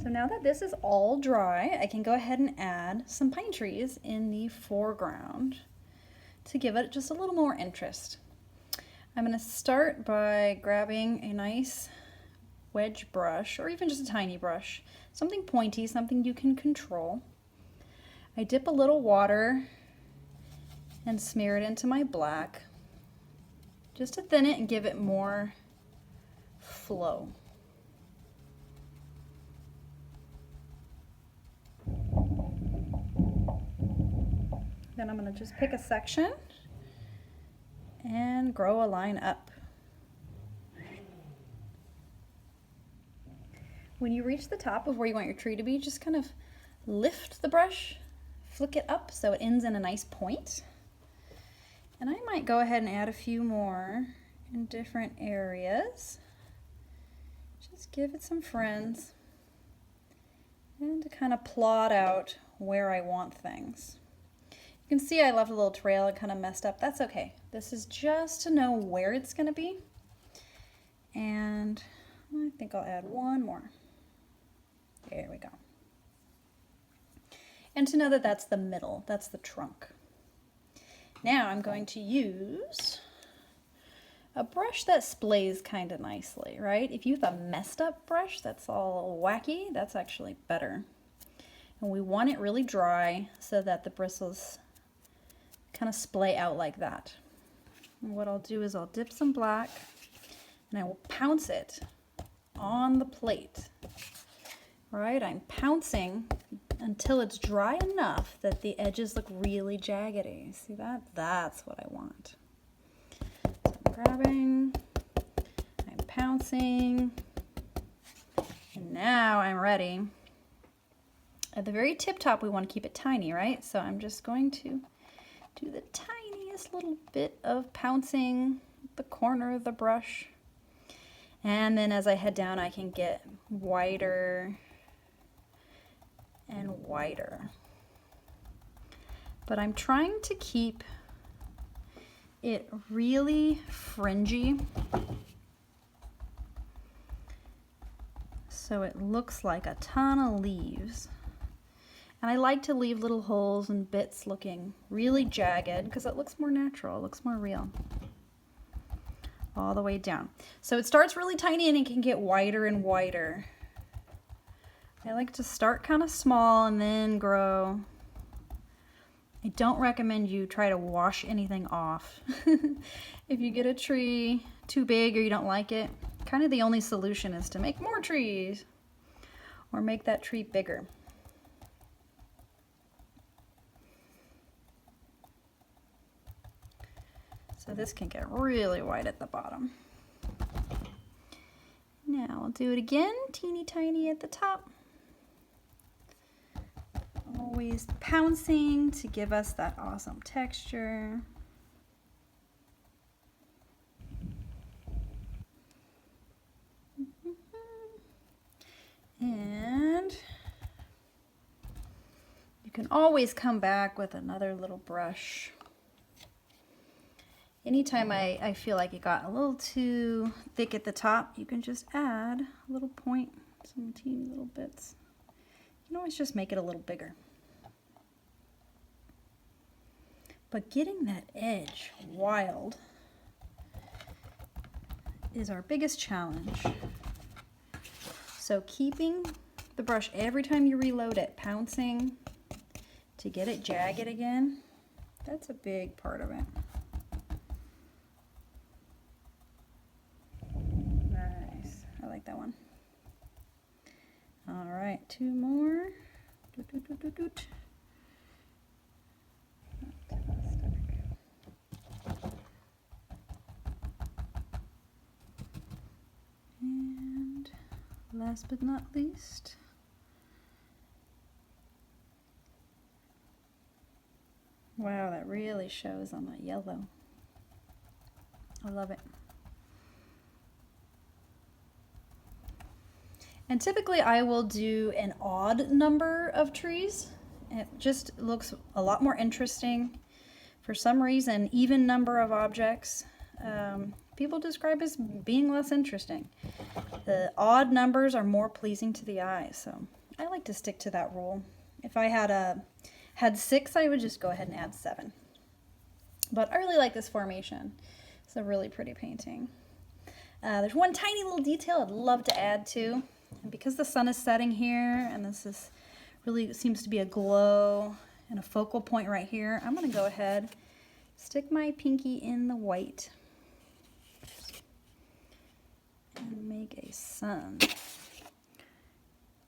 So now that this is all dry, I can go ahead and add some pine trees in the foreground to give it just a little more interest. I'm going to start by grabbing a nice wedge brush, or even just a tiny brush, something pointy, something you can control. I dip a little water and smear it into my black just to thin it and give it more flow. Then I'm going to just pick a section and grow a line up. When you reach the top of where you want your tree to be, just kind of lift the brush, flick it up so it ends in a nice point. And I might go ahead and add a few more in different areas. Just give it some friends and to kind of plot out where I want things. You can see I left a little trail and kind of messed up. That's okay. This is just to know where it's going to be. And I think I'll add one more. There we go. And to know that that's the middle, that's the trunk. Now I'm going to use a brush that splays kind of nicely, right? If you have a messed up brush that's all wacky, that's actually better. And we want it really dry so that the bristles kind of splay out like that. And what I'll do is I'll dip some black and I will pounce it on the plate. All right, I'm pouncing until it's dry enough that the edges look really jaggedy. See that? That's what I want. So I'm grabbing, I'm pouncing, and now I'm ready. At the very tip top, we want to keep it tiny, right? So I'm just going to do the tiniest little bit of pouncing at the corner of the brush. And then as I head down, I can get wider and wider. But I'm trying to keep it really fringy so it looks like a ton of leaves. And I like to leave little holes and bits looking really jagged because it looks more natural, it looks more real. All the way down. So it starts really tiny and it can get wider and wider. I like to start kind of small and then grow. I don't recommend you try to wash anything off. If you get a tree too big or you don't like it, kind of the only solution is to make more trees or make that tree bigger. So this can get really wide at the bottom. Now I'll do it again, teeny tiny at the top. Always pouncing to give us that awesome texture. And you can always come back with another little brush. Anytime I feel like it got a little too thick at the top, you can just add a little point, some teeny little bits. You can always just make it a little bigger. But getting that edge wild is our biggest challenge. So keeping the brush every time you reload it, pouncing to get it jagged again, that's a big part of it. Nice, I like that one. All right, two more. Fantastic. And last but not least, wow, that really shows on that yellow. I love it. And typically I will do an odd number of trees. It just looks a lot more interesting. For some reason, even number of objects people describe as being less interesting. The odd numbers are more pleasing to the eye, so I like to stick to that rule. If I had 6, I would just go ahead and add 7. But I really like this formation. It's a really pretty painting. There's one tiny little detail I'd love to add to. And because the sun is setting here, and this is really seems to be a glow and a focal point right here, I'm going to go ahead, stick my pinky in the white, and make a sun.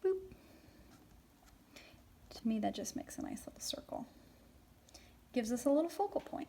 Boop. To me, that just makes a nice little circle. Gives us a little focal point.